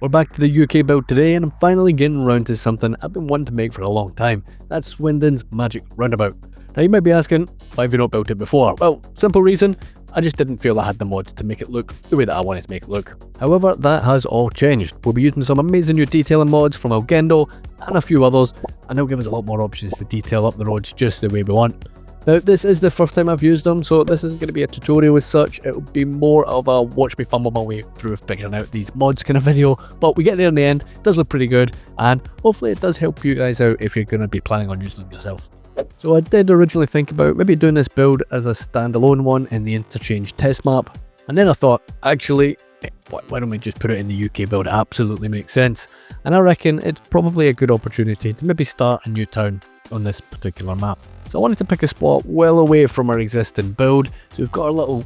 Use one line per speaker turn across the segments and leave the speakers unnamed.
We're back to the UK build today, and I'm finally getting around to something I've been wanting to make for a long time. That's Swindon's Magic Roundabout. Now you might be asking, why have you not built it before? Well, simple reason, I just didn't feel I had the mods to make it look the way that I wanted to make it look. However, that has all changed. We'll be using some amazing new detailing mods from Algendo and a few others, and they'll give us a lot more options to detail up the roads just the way we want. Now, this is the first time I've used them, so this isn't going to be a tutorial as such. It'll be more of a watch me fumble my way through figuring out these mods kind of video, but we get there in the end. It does look pretty good, and hopefully it does help you guys out if you're going to be planning on using them yourself. So I did originally think about maybe doing this build as a standalone one in the interchange test map, and then I thought, actually, why don't we just put it in the UK build? It absolutely makes sense, and I reckon it's probably a good opportunity to maybe start a new town on this particular map. So I wanted to pick a spot well away from our existing build. So we've got our little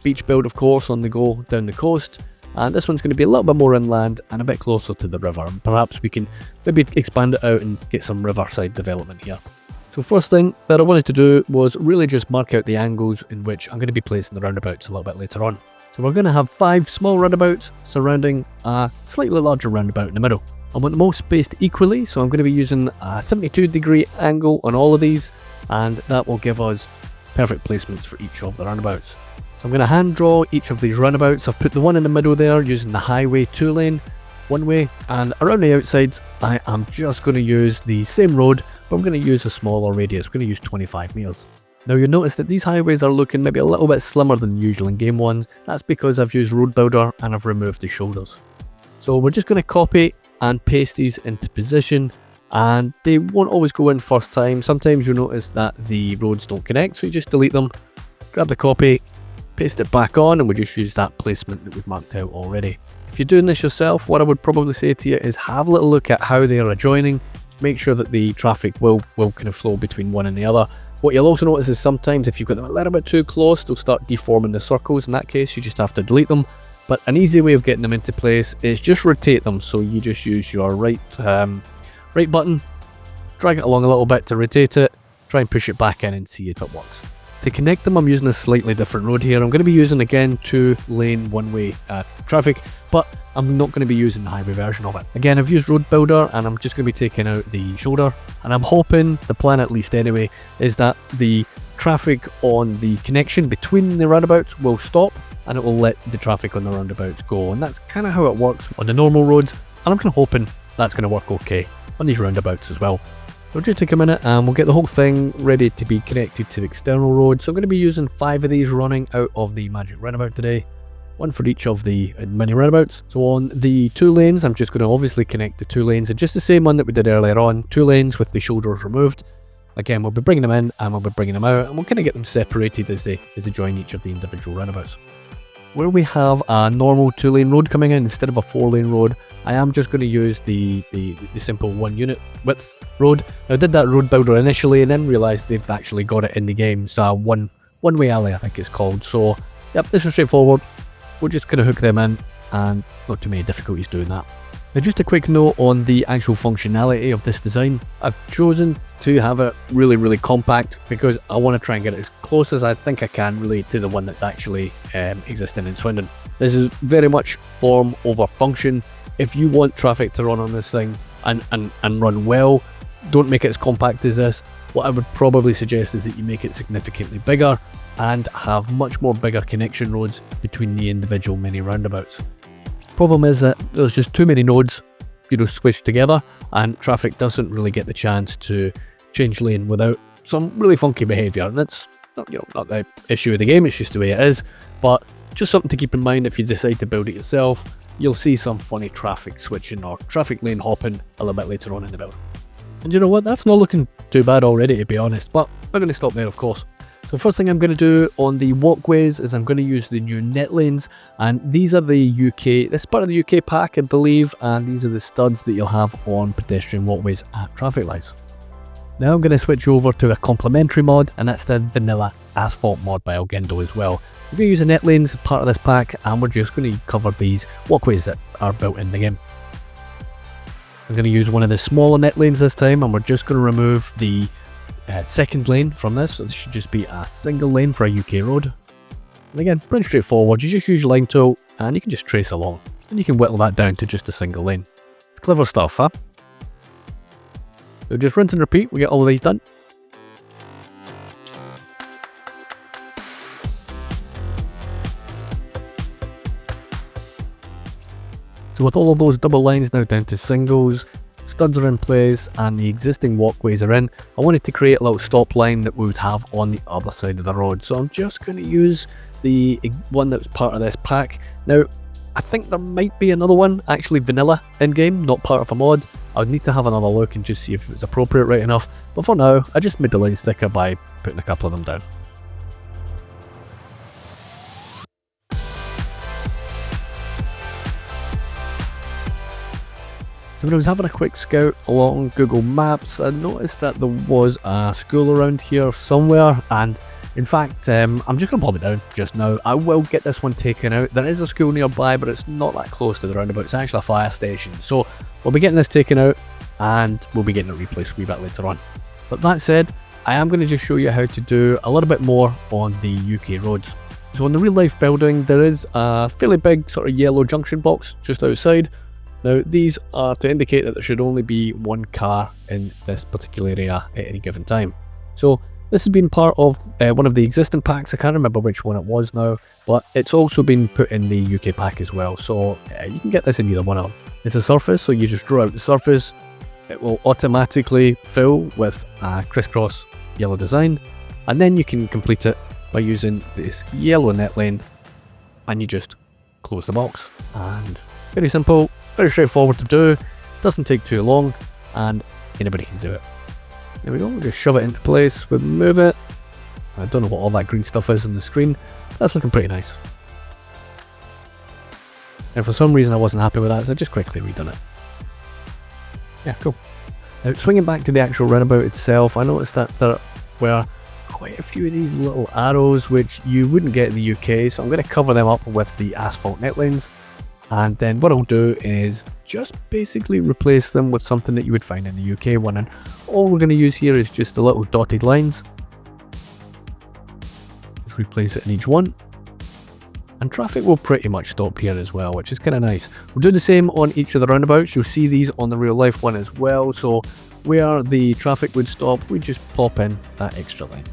beach build, of course, on the go down the coast, and this one's going to be a little bit more inland and a bit closer to the river, and perhaps we can maybe expand it out and get some riverside development here. So first thing that I wanted to do was really just mark out the angles in which I'm going to be placing the roundabouts a little bit later on. So we're going to have 5 small roundabouts surrounding a slightly larger roundabout in the middle. I want them all spaced equally, so I'm going to be using a 72-degree angle on all of these, and that will give us perfect placements for each of the roundabouts. So I'm going to hand draw each of these roundabouts. I've put the one in the middle there using the highway 2-lane, one way, and around the outsides I am just going to use the same road, but I'm going to use a smaller radius. We're going to use 25 metres. Now you'll notice that these highways are looking maybe a little bit slimmer than usual in game ones. That's because I've used Road Builder and I've removed the shoulders. So we're just going to copy and paste these into position, and they won't always go in first time. Sometimes you'll notice that the roads don't connect, so you just delete them, grab the copy, paste it back on, and we'll just use that placement that we've marked out already. If you're doing this yourself, what I would probably say to you is have a little look at how they are adjoining, make sure that the traffic will kind of flow between one and the other. What you'll also notice is sometimes if you've got them a little bit too close, they'll start deforming the circles. In that case, you just have to delete them. But an easy way of getting them into place is just rotate them. So you just use your right button, drag it along a little bit to rotate it, try and push it back in and see if it works. To connect them, I'm using a slightly different road here. I'm going to be using, again, 2-lane one-way traffic, but I'm not going to be using the highway version of it. Again, I've used Road Builder, and I'm just going to be taking out the shoulder, and I'm hoping, the plan at least anyway, is that the traffic on the connection between the roundabouts will stop, and it will let the traffic on the roundabouts go, and that's kind of how it works on the normal roads, and I'm kind of hoping that's going to work okay on these roundabouts as well. It'll just take a minute and we'll get the whole thing ready to be connected to external roads. So I'm going to be using 5 of these running out of the Magic Roundabout today, one for each of the mini roundabouts. So on the 2 lanes, I'm just going to obviously connect the 2 lanes, and just the same one that we did earlier on, 2 lanes with the shoulders removed. Again, we'll be bringing them in and we'll be bringing them out, and we'll kind of get them separated as they join each of the individual roundabouts. Where we have a normal 2-lane road coming in instead of a 4-lane road, I am just going to use the simple 1 unit width road. Now, I did that Road Builder initially and then realised they've actually got it in the game. So one-way alley, I think it's called. So yep, this is straightforward. We'll just kind of hook them in, and not too many difficulties doing that. Now, just a quick note on the actual functionality of this design. I've chosen to have it really, really compact because I want to try and get it as close as I think I can really to the one that's actually existing in Swindon. This is very much form over function. If you want traffic to run on this thing and run well, don't make it as compact as this. What I would probably suggest is that you make it significantly bigger and have much more bigger connection roads between the individual mini roundabouts. Problem is that there's just too many nodes, squished together, and traffic doesn't really get the chance to change lane without some really funky behaviour. And that's not the issue of the game, it's just the way it is. But just something to keep in mind if you decide to build it yourself. You'll see some funny traffic switching or traffic lane hopping a little bit later on in the build. And you know what, that's not looking too bad already, to be honest, but I'm going to stop there, of course. So first thing I'm going to do on the walkways is I'm going to use the new Netlanes, and these are the UK, this is part of the UK pack, I believe, and these are the studs that you'll have on pedestrian walkways at traffic lights. Now I'm going to switch over to a complementary mod, and that's the vanilla Asphalt mod by Algendo as well. We're going to use the Netlanes as part of this pack, and we're just going to cover these walkways that are built in the game. I'm going to use one of the smaller Netlanes this time, and we're just going to remove the second lane from this, so this should just be a single lane for a UK road. And again, pretty straightforward, you just use your line tool and you can just trace along. and you can whittle that down to just a single lane. It's clever stuff, huh? So just rinse and repeat, we get all of these done. So with all of those double lines now down to singles, studs are in place and the existing walkways are in, I wanted to create a little stop line that we would have on the other side of the road. So I'm just going to use the one that was part of this pack. Now, I think there might be another one, actually vanilla in-game, not part of a mod. I would need to have another look and just see if it's appropriate right enough. But for now, I just made the line sticker by putting a couple of them down. So when I was having a quick scout along Google Maps, I noticed that there was a school around here somewhere, and in fact, I'm just going to pop it down just now. I will get this one taken out. There is a school nearby, but it's not that close to the roundabout. It's actually a fire station. So we'll be getting this taken out, and we'll be getting it replaced a wee bit later on. But that said, I am going to just show you how to do a little bit more on the UK roads. So on the real life building, there is a fairly big sort of yellow junction box just outside. Now, these are to indicate that there should only be one car in this particular area at any given time. So this has been part of one of the existing packs. I can't remember which one it was now, but it's also been put in the UK pack as well. So you can get this in either one of them. It's a surface, so you just draw out the surface. It will automatically fill with a crisscross yellow design, and then you can complete it by using this yellow Netlane, and you just close the box. And very simple. Very straightforward to do, doesn't take too long, and anybody can do it. There we go, we'll just shove it into place, we'll move it. I don't know what all that green stuff is on the screen, that's looking pretty nice. And for some reason I wasn't happy with that, so I just quickly redone it. Yeah, cool. Now swinging back to the actual roundabout itself, I noticed that there were quite a few of these little arrows which you wouldn't get in the UK, so I'm going to cover them up with the Asphalt Netlanes. And then what I'll do is just basically replace them with something that you would find in the UK one. And all we're going to use here is just the little dotted lines. Just replace it in each one. And traffic will pretty much stop here as well, which is kind of nice. We'll do the same on each of the roundabouts. You'll see these on the real life one as well. So where the traffic would stop, we just pop in that extra line.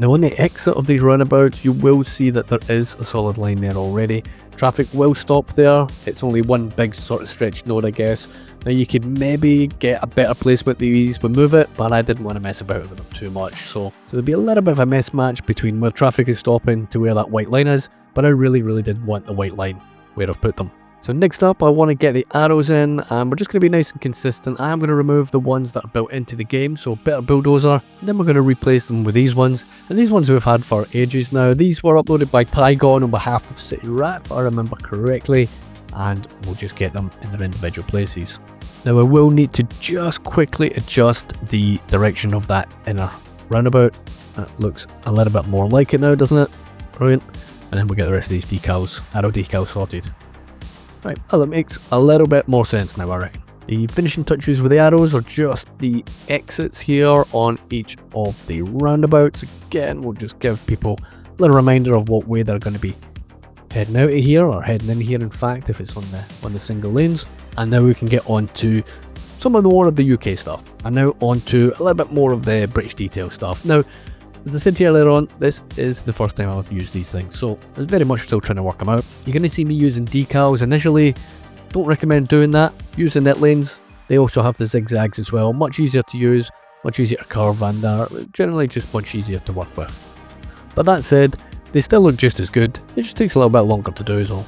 Now on the exit of these roundabouts, you will see that there is a solid line there already. Traffic will stop there. It's only one big sort of stretched node, I guess. Now you could maybe get a better placement that these would move it, but I didn't want to mess about with them too much. So there'll be a little bit of a mismatch between where traffic is stopping to where that white line is, but I really did want the white line where I've put them. So next up, I want to get the arrows in, and we're just going to be nice and consistent. I am going to remove the ones that are built into the game, so better bulldozer, and then we're going to replace them with these ones. And these ones we've had for ages now. These were uploaded by Tygon on behalf of City Rat, if I remember correctly, and we'll just get them in their individual places. Now I will need to just quickly adjust the direction of that inner roundabout. That looks a little bit more like it now, doesn't it? Brilliant. And then we'll get the rest of these decals, arrow decals sorted. Right, well, that makes a little bit more sense now, I reckon. The finishing touches with the arrows are just the exits here on each of the roundabouts. Again, we'll just give people a little reminder of what way they're going to be heading out of here, or heading in here in fact, if it's on the single lanes. And now we can get on to some of the more of the UK stuff. And now on to a little bit more of the British detail stuff. Now, as I said here earlier on, this is the first time I've used these things, so I'm very much still trying to work them out. You're going to see me using decals initially. Don't recommend doing that. Using Netlanes, they also have the zigzags as well. Much easier to use, much easier to curve, and are generally just much easier to work with. But that said, they still look just as good. It just takes a little bit longer to do is all.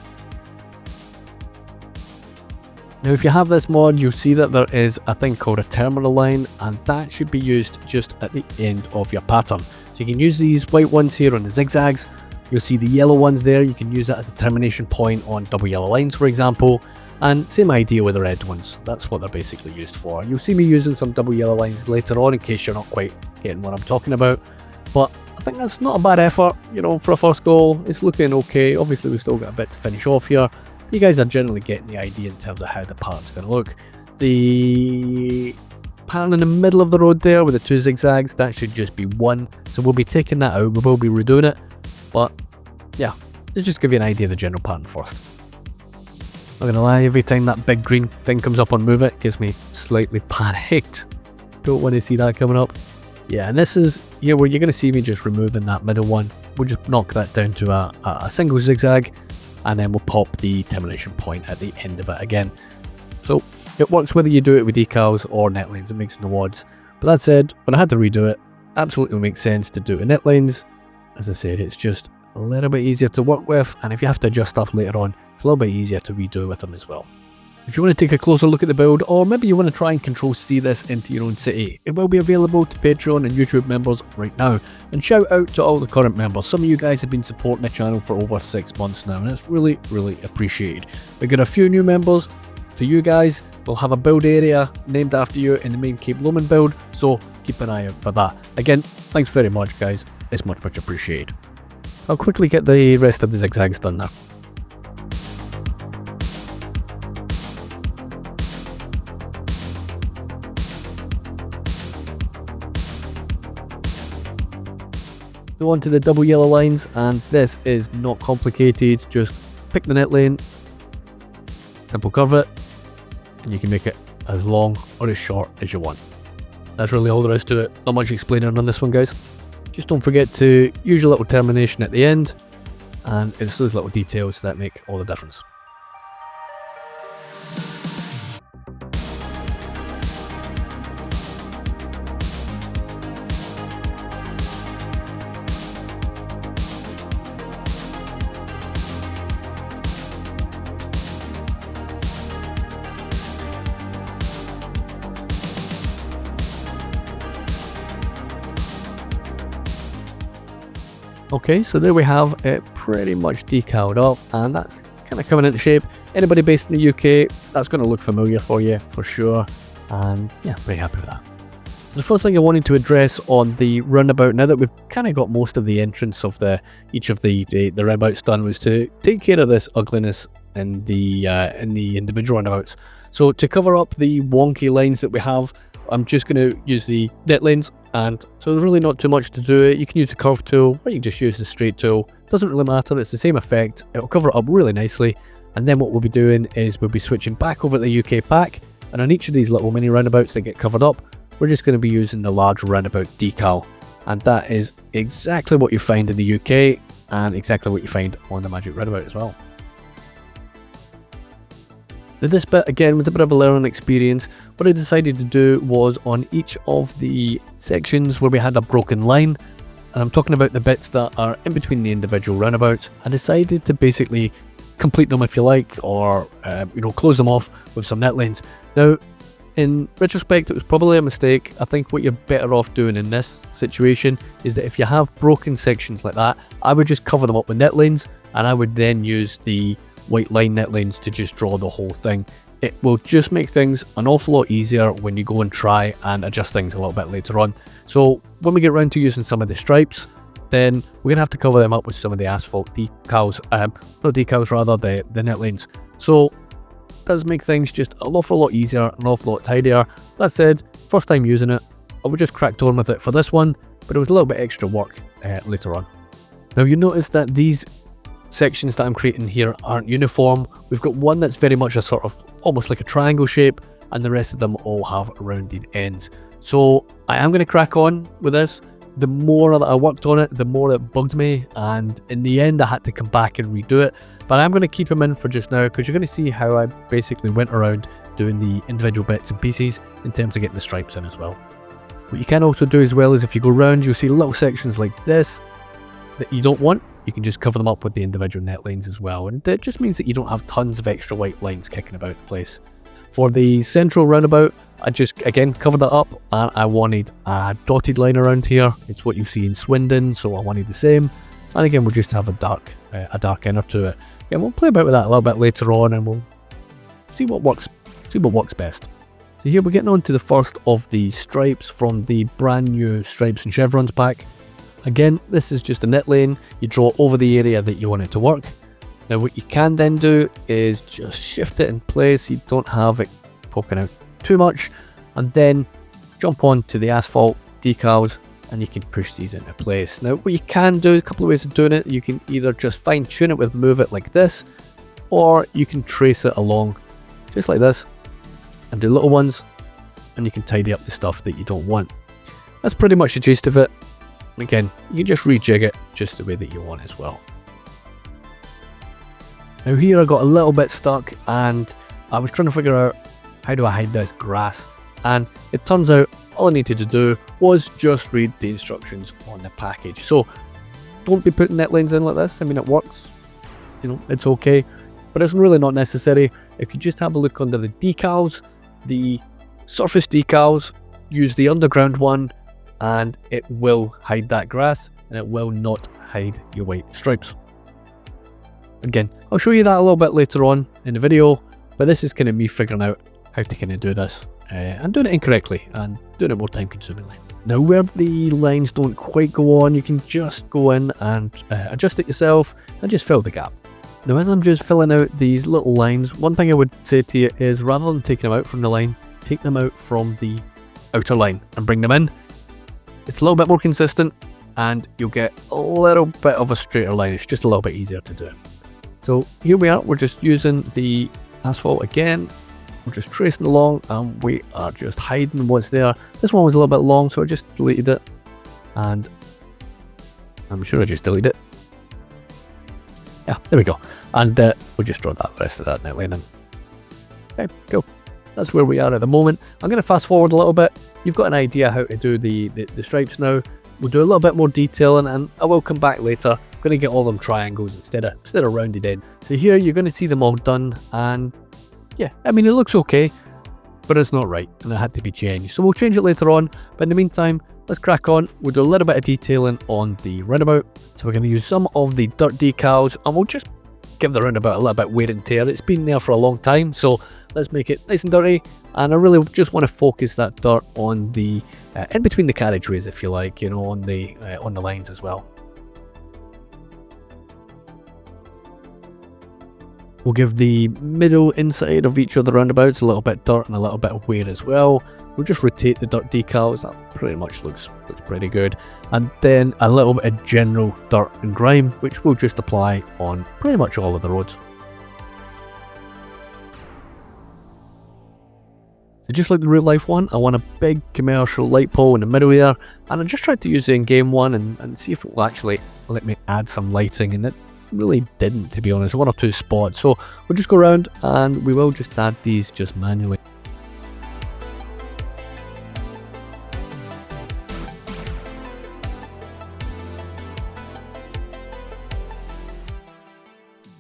Now if you have this mod, you'll see that there is a thing called a terminal line, and that should be used just at the end of your pattern. So you can use these white ones here on the zigzags. You'll see the yellow ones there. You can use that as a termination point on double yellow lines, for example. And same idea with the red ones. That's what they're basically used for. You'll see me using some double yellow lines later on in case you're not quite getting what I'm talking about. But I think that's not a bad effort, you know, for a first goal. It's looking okay. Obviously we've still got a bit to finish off here. You guys are generally getting the idea in terms of how the pattern's going to look. The pattern in the middle of the road there with the two zigzags, that should just be one. So we'll be taking that out, we will be redoing it. But yeah, let's just give you an idea of the general pattern first. Not gonna lie, every time that big green thing comes up on move it gets me slightly panicked. Don't want to see that coming up. Yeah, and this is here where you're gonna see me just removing that middle one. We'll just knock that down to a single zigzag, and then we'll pop the termination point at the end of it again. So it works whether you do it with decals or netlanes, it makes no odds. But that said, when I had to redo it, absolutely makes sense to do it in netlanes. As I said, it's just a little bit easier to work with, and if you have to adjust stuff later on, it's a little bit easier to redo with them as well. If you want to take a closer look at the build, or maybe you want to try and Control-C this into your own city, it will be available to Patreon and YouTube members right now. And shout out to all the current members. Some of you guys have been supporting the channel for over 6 months now, and it's really, really appreciated. We've got a few new members. To you guys, we'll have a build area named after you in the main Cape Loman build, so keep an eye out for that. Again, thanks very much guys, it's much appreciated. I'll quickly get the rest of the zigzags done now. So on to the double yellow lines, and this is not complicated. Just pick the net lane, simple curve it, and you can make it as long or as short as you want. That's really all there is to it. Not much explaining on this one, guys. Just don't forget to use your little termination at the end, and it's those little details that make all the difference. Okay, so there we have it pretty much decaled up, and that's kind of coming into shape. Anybody based in the UK, that's going to look familiar for you for sure, and yeah, pretty happy with that. The first thing I wanted to address on the roundabout, now that we've kind of got most of the entrance of each of the roundabouts done, was to take care of this ugliness in the individual roundabouts. So to cover up the wonky lines that we have, I'm just going to use the net lanes, and so there's really not too much to do it. You can use the curve tool, or you can just use the straight tool. Doesn't really matter, it's the same effect. It'll cover it up really nicely, and then what we'll be doing is we'll be switching back over to the UK pack, and on each of these little mini roundabouts that get covered up, we're just going to be using the large roundabout decal, and that is exactly what you find in the UK, and exactly what you find on the Magic Roundabout as well. Now this bit again was a bit of a learning experience. What I decided to do was on each of the sections where we had a broken line, and I'm talking about the bits that are in between the individual roundabouts, I decided to basically complete them if you like, or close them off with some net lanes. Now in retrospect, it was probably a mistake. I think what you're better off doing in this situation is that if you have broken sections like that, I would just cover them up with net lanes, and I would then use the white line net lanes to just draw the whole thing. It will just make things an awful lot easier when you go and try and adjust things a little bit later on. So when we get around to using some of the stripes, then we're gonna have to cover them up with some of the asphalt decals, not decals rather, the net lanes. So it does make things just an awful lot easier, an awful lot tidier. That said, first time using it, I would just cracked on with it for this one, but it was a little bit extra work later on. Now you notice that these sections that I'm creating here aren't uniform. We've got one that's very much a sort of almost like a triangle shape, and the rest of them all have rounded ends. So I am going to crack on with this. The more that I worked on it, the more it bugged me, and in the end I had to come back and redo it. But I'm going to keep them in for just now, because you're going to see how I basically went around doing the individual bits and pieces in terms of getting the stripes in as well. What you can also do as well is if you go around, you'll see little sections like this that you don't want. You can just cover them up with the individual net lanes as well, and it just means that you don't have tons of extra white lines kicking about the place. For the central roundabout, I just again covered that up, and I wanted a dotted line around here. It's what you see in Swindon, so I wanted the same. And again, we'll just have a dark inner to it. Again, we'll play about with that a little bit later on, and we'll see what works best. So here we're getting on to the first of the stripes from the brand new Stripes and Chevrons pack. Again, this is just a net lane. You draw over the area that you want it to work. Now what you can then do is just shift it in place so you don't have it poking out too much, and then jump on to the asphalt decals, and you can push these into place. Now what you can do, a couple of ways of doing it. You can either just fine tune it with move it like this, or you can trace it along just like this and do little ones, and you can tidy up the stuff that you don't want. That's pretty much the gist of it. Again, you can just rejig it just the way that you want as well. Now here I got a little bit stuck and I was trying to figure out how do I hide this grass, and it turns out all I needed to do was just read the instructions on the package. So don't be putting Netlanes in like this. I mean, it works, you know, it's okay, but it's really not necessary. If you just have a look under the decals, the surface decals, use the underground one, and it will hide that grass and it will not hide your white stripes. Again, I'll show you that a little bit later on in the video, but this is kind of me figuring out how to kind of do this and doing it incorrectly and doing it more time consumingly. Now where the lines don't quite go on, you can just go in and adjust it yourself and just fill the gap. Now as I'm just filling out these little lines, one thing I would say to you is rather than taking them out from the line, take them out from the outer line and bring them in. It's a little bit more consistent and you'll get a little bit of a straighter line. It's just a little bit easier to do. So here we are, we're just using the asphalt again. We're just tracing along and we are just hiding what's there. This one was a little bit long, so I just deleted it. And I'm sure I just deleted it. Yeah, there we go. And we'll just draw that rest of that Netlane in. Okay, cool. That's where we are at the moment. I'm going to fast forward a little bit. You've got an idea how to do the stripes now. We'll do a little bit more detailing and I will come back later. I'm going to get all them triangles instead of rounded in. So here you're going to see them all done, and yeah, I mean it looks okay, but it's not right and it had to be changed. So we'll change it later on, but in the meantime, let's crack on. We'll do a little bit of detailing on the roundabout. So we're going to use some of the dirt decals and we'll just give the roundabout a little bit of wear and tear. It's been there for a long time, so let's make it nice and dirty. And I really just want to focus that dirt on the in between the carriageways, if you like, you know, on the lines as well. We'll give the middle inside of each of the roundabouts a little bit dirt and a little bit of wear as well. We'll just rotate the dirt decals. That pretty much looks pretty good. And then a little bit of general dirt and grime, which we'll just apply on pretty much all of the roads. So just like the real life one, I want a big commercial light pole in the middle here, and I just tried to use the in-game one and see if it will actually let me add some lighting, and it really didn't, to be honest. One or two spots. So we'll just go around and we will just add these just manually.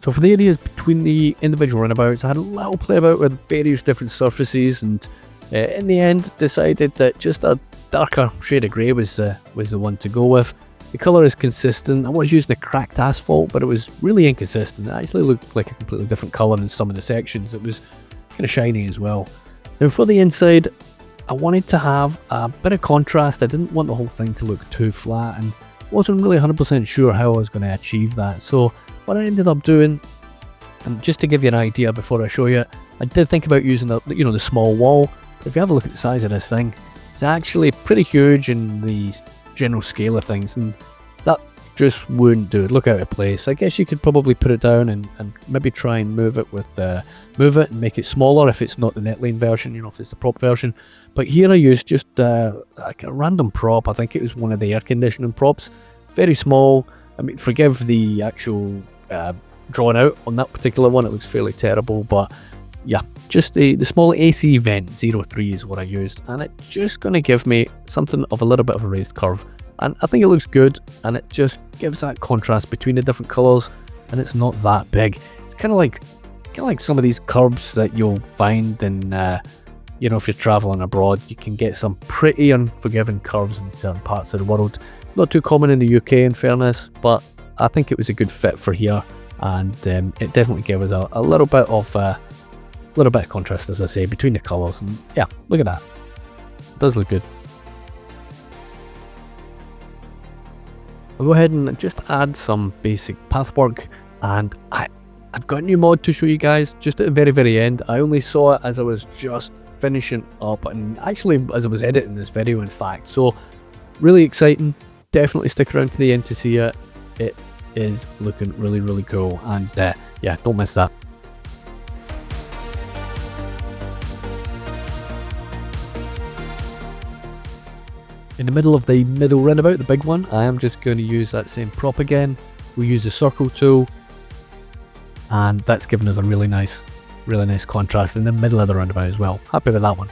So for the areas between the individual roundabouts, I had a little play about with various different surfaces, and in the end decided that just a darker shade of grey was the one to go with. The colour is consistent. I was using the cracked asphalt, but it was really inconsistent. It actually looked like a completely different colour in some of the sections. It was kind of shiny as well. Now for the inside, I wanted to have a bit of contrast. I didn't want the whole thing to look too flat, and wasn't really 100% sure how I was going to achieve that. So what I ended up doing, and just to give you an idea before I show you, I did think about using the small wall. If you have a look at the size of this thing, it's actually pretty huge in the general scale of things, and that just wouldn't do it. Look out of place. I guess you could probably put it down and maybe try and move it and make it smaller if it's not the Netlane version, you know, if it's the prop version. But here I used just like a random prop. I think it was one of the air conditioning props. Very small. I mean, forgive the actual drawn out on that particular one. It looks fairly terrible, but yeah, just the small AC vent 03 is what I used, and it's just going to give me something of a little bit of a raised curve, and I think it looks good, and it just gives that contrast between the different colours, and it's not that big. It's kind of like some of these curbs that you'll find in you know, if you're travelling abroad, you can get some pretty unforgiving curves in certain parts of the world. Not too common in the UK, in fairness, but I think it was a good fit for here, and it definitely gave us a little bit of contrast, as I say, between the colours. And yeah, look at that. It does look good. I'll go ahead and just add some basic pathwork, and I've got a new mod to show you guys just at the very, very end. I only saw it as I was just finishing up, and actually as I was editing this video, in fact. So really exciting. Definitely stick around to the end to see it. It is looking really, really cool, and yeah, don't miss that. In the middle of the middle roundabout, the big one, I am just going to use that same prop again. We'll use the circle tool, and that's given us a really nice contrast in the middle of the roundabout as well. Happy with that one.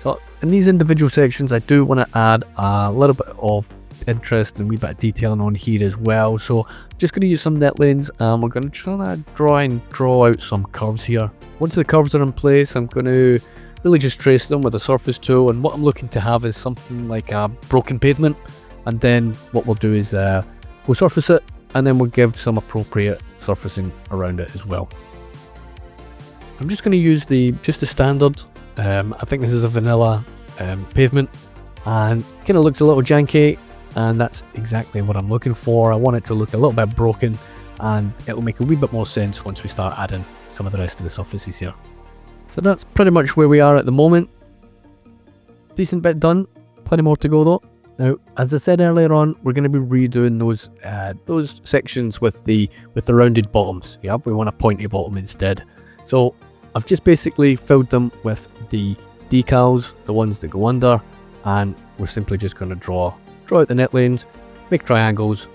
So in these individual sections, I do want to add a little bit of interest and a wee bit of detailing on here as well. So just going to use some Netlanes, and we're going to try to draw out some curves here. Once the curves are in place, I'm going to really just trace them with a surface tool, and what I'm looking to have is something like a broken pavement, and then what we'll do is we'll surface it, and then we'll give some appropriate surfacing around it as well. I'm just going to use just the standard, I think this is a vanilla pavement, and kind of looks a little janky, and that's exactly what I'm looking for. I want it to look a little bit broken, and it'll make a wee bit more sense once we start adding some of the rest of the surfaces here. So that's pretty much where we are at the moment. Decent bit done, plenty more to go though. Now, as I said earlier on, we're going to be redoing those sections with the rounded bottoms. Yep, we want a pointy bottom instead. So I've just basically filled them with the decals, the ones that go under, and we're simply just going to draw out the Netlanes, make triangles,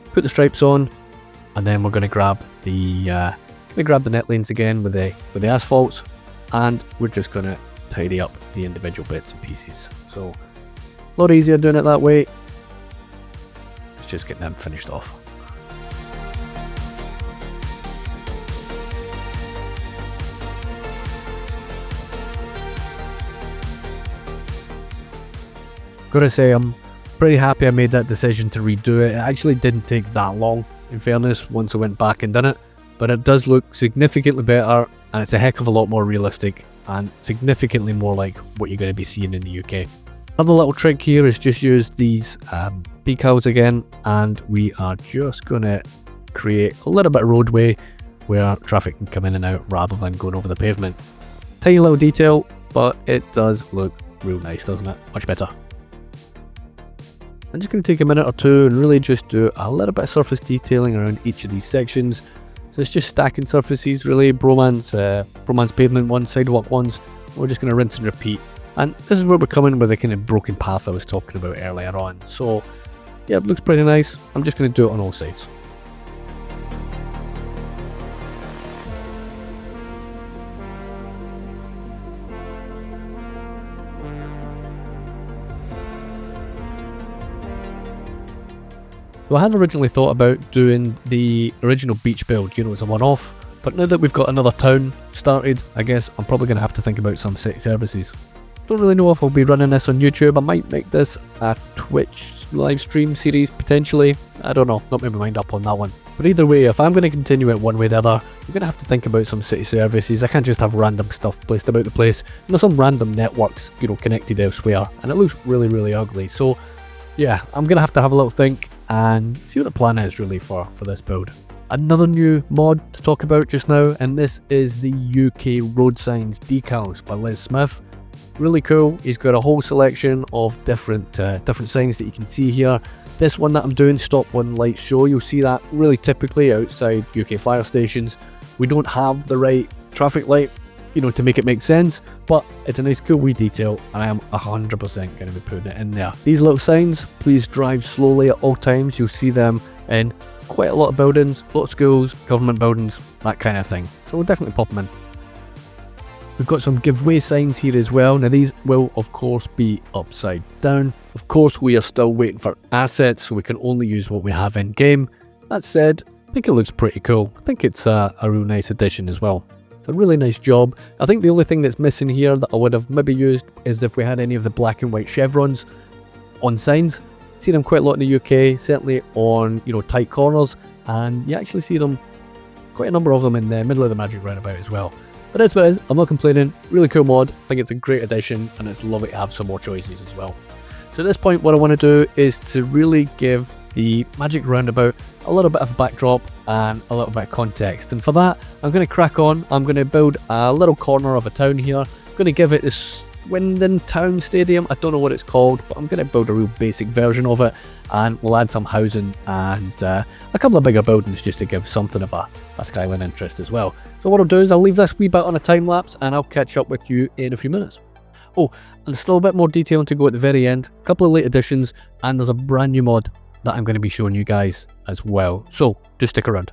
put the stripes on, and then we're going to grab the Netlanes again with the asphalts, and we're just going to tidy up the individual bits and pieces. So a lot easier doing it that way. Let's just get them finished off. Gotta say, I'm pretty happy I made that decision to redo it. It actually didn't take that long, in fairness, once I went back and done it, but it does look significantly better, and it's a heck of a lot more realistic and significantly more like what you're going to be seeing in the UK. Another little trick here is just use these decals again, and we are just going to create a little bit of roadway where traffic can come in and out rather than going over the pavement. Tiny little detail, but it does look real nice, doesn't it? Much better. I'm just going to take a minute or two and really just do a little bit of surface detailing around each of these sections. So it's just stacking surfaces really, bromance pavement ones, sidewalk ones. We're just going to rinse and repeat. And this is where we're coming with the kind of broken path I was talking about earlier on. So yeah, it looks pretty nice. I'm just going to do it on all sides. So I had originally thought about doing the original beach build, you know, as a one-off, but now that we've got another town started, I guess I'm probably going to have to think about some city services. Don't really know if I'll be running this on YouTube. I might make this a Twitch live stream series potentially. I don't know, not made my mind up on that one. But either way, if I'm going to continue it one way or the other, I'm going to have to think about some city services. I can't just have random stuff placed about the place. And there's some random networks, you know, connected elsewhere, and it looks really, really ugly. So yeah, I'm going to have a little think and see what the plan is really for this build. Another new mod to talk about just now, and this is the UK road signs decals by Liz Smith. Really cool. He's got a whole selection of different signs that you can see here. This one that I'm doing, Stop One Light Show, you'll see that really typically outside UK fire stations. We don't have the right traffic light, you know, to make it make sense, but it's a nice cool wee detail, and I am 100% going to be putting it in there. These little signs, please drive slowly at all times. You'll see them in quite a lot of buildings, a lot of schools, government buildings, that kind of thing. So we'll definitely pop them in. We've got some giveaway signs here as well. Now these will of course be upside down. Of course we are still waiting for assets, so we can only use what we have in game. That said, I think it looks pretty cool. I think it's a real nice addition as well. It's a really nice job. I think the only thing that's missing here that I would have maybe used is if we had any of the black and white chevrons on signs. See them quite a lot in the UK, certainly on, you know, tight corners, and you actually see them, quite a number of them in the middle of the Magic Roundabout as well. But that's what it is. I'm not complaining. Really cool mod. I think it's a great addition, and it's lovely to have some more choices as well. So at this point, what I want to do is to really give the Magic Roundabout a little bit of a backdrop and a little bit of context. And for that, I'm going to crack on. I'm going to build a little corner of a town here. I'm going to give it this Swindon Town Stadium. I don't know what it's called, but I'm going to build a real basic version of it, and we'll add some housing and a couple of bigger buildings just to give something of a skyline interest as well. So what I'll do is I'll leave this wee bit on a time lapse, and I'll catch up with you in a few minutes. Oh, and there's still a bit more detailing to go at the very end, a couple of late additions, and there's a brand new mod that I'm going to be showing you guys as well. So, do stick around.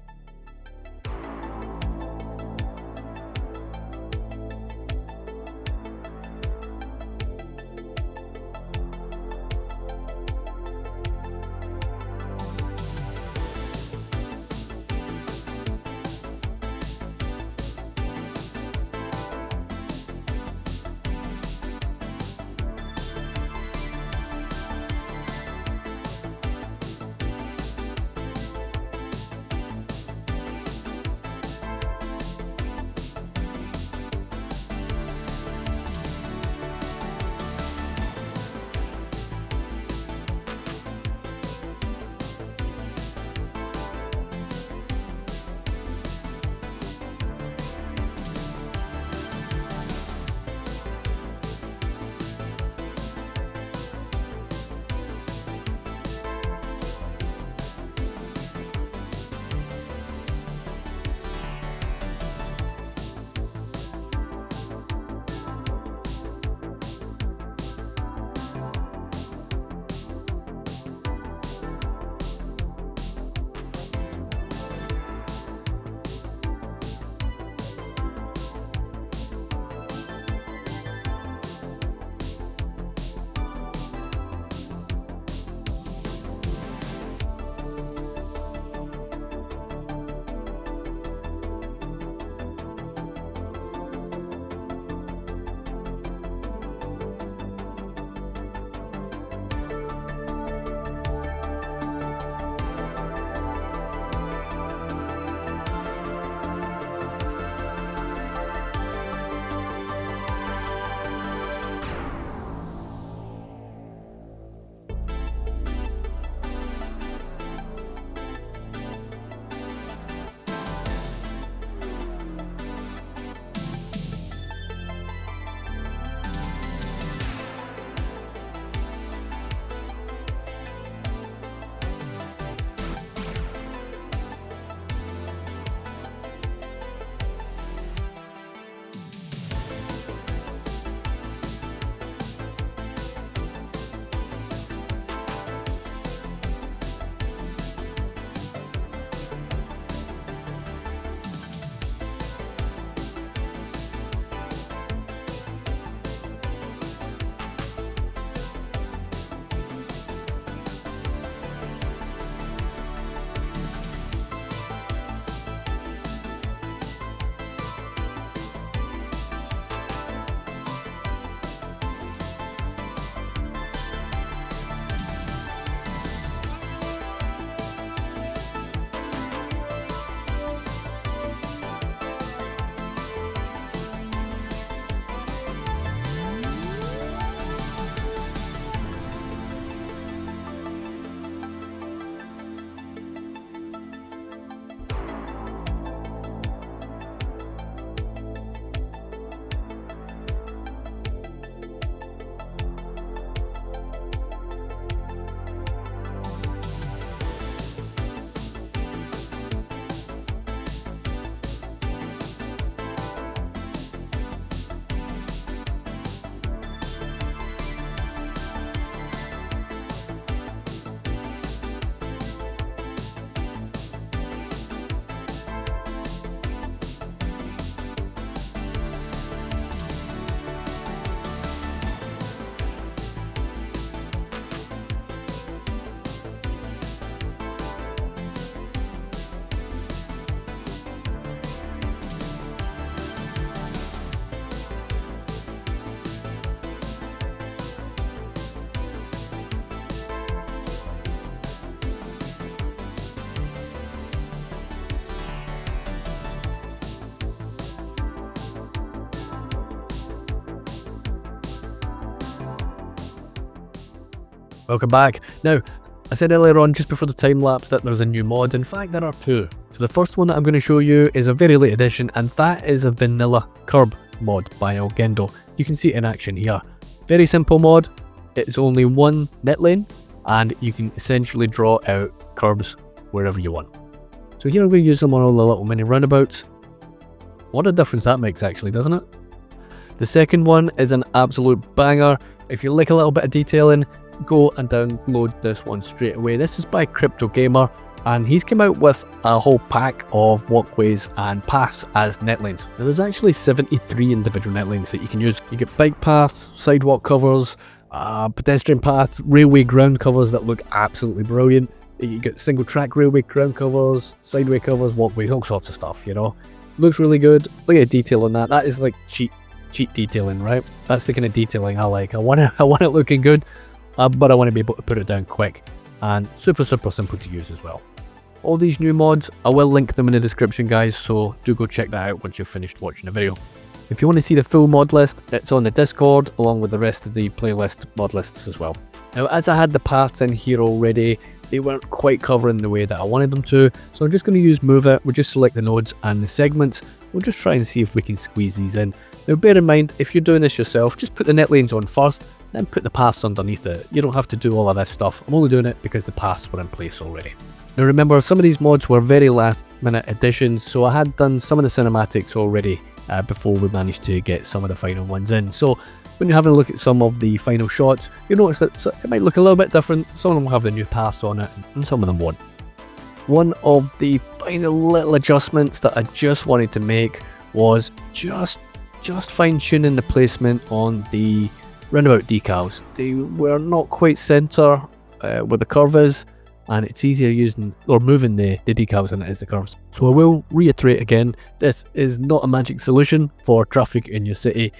Welcome back. Now, I said earlier on just before the time lapse that there's a new mod. In fact, there are two. So the first one that I'm going to show you is a very late addition, and that is a vanilla curb mod by Algendo. You can see it in action here. Very simple mod. It's only one Netlane, and you can essentially draw out curbs wherever you want. So here I'm going to use them on all the little mini roundabouts. What a difference that makes actually, doesn't it? The second one is an absolute banger. If you like a little bit of detailing, go and download this one straight away. This is by Crypto Gamer, and he's come out with a whole pack of walkways and paths as netlanes. Now, there's actually 73 individual netlanes that you can use. You get bike paths, sidewalk covers, pedestrian paths, railway ground covers that look absolutely brilliant. You get single track railway ground covers, sideway covers, walkways, all sorts of stuff, you know. Looks really good. Look at the detail on that. That is like cheap detailing, right? That's the kind of detailing I like. I want it looking good, but I want to be able to put it down quick, and super simple to use as well. All these new mods, I will link them in the description, guys, so do go check that out once you've finished watching the video. If you want to see the full mod list, it's on the Discord along with the rest of the playlist mod lists as well. Now, as I had the paths in here already, they weren't quite covering the way that I wanted them to, so I'm just going to use Move It. We'll just select the nodes and the segments. We'll just try and see if we can squeeze these in. Now, bear in mind, if you're doing this yourself, just put the netlanes on first, then put the paths underneath it. You don't have to do all of this stuff. I'm only doing it because the paths were in place already. Now remember, some of these mods were very last minute additions, so I had done some of the cinematics already before we managed to get some of the final ones in. So when you're having a look at some of the final shots, you'll notice that it might look a little bit different. Some of them will have the new paths on it, and some of them won't. One of the final little adjustments that I just wanted to make was just fine-tuning the placement on the roundabout decals. They were not quite centre where the curve is, and it's easier using or moving the decals than it is the curves. So I will reiterate again, this is not a magic solution for traffic in your city.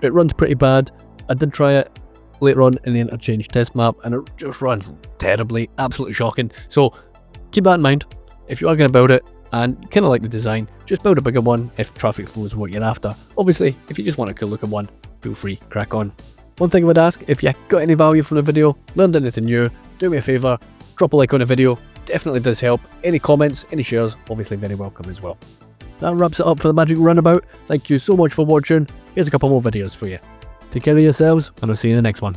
It runs pretty bad. I did try it later on in the interchange test map, and it just runs terribly, absolutely shocking. So keep that in mind. If you are going to build it and you kind of like the design, just build a bigger one if traffic flow is what you're after. Obviously, if you just want a cool looking one, feel free, crack on. One thing I would ask, if you got any value from the video, learned anything new, do me a favour, drop a like on the video. Definitely does help. Any comments, any shares, obviously very welcome as well. That wraps it up for the Magic Roundabout. Thank you so much for watching. Here's a couple more videos for you. Take care of yourselves, and I'll see you in the next one.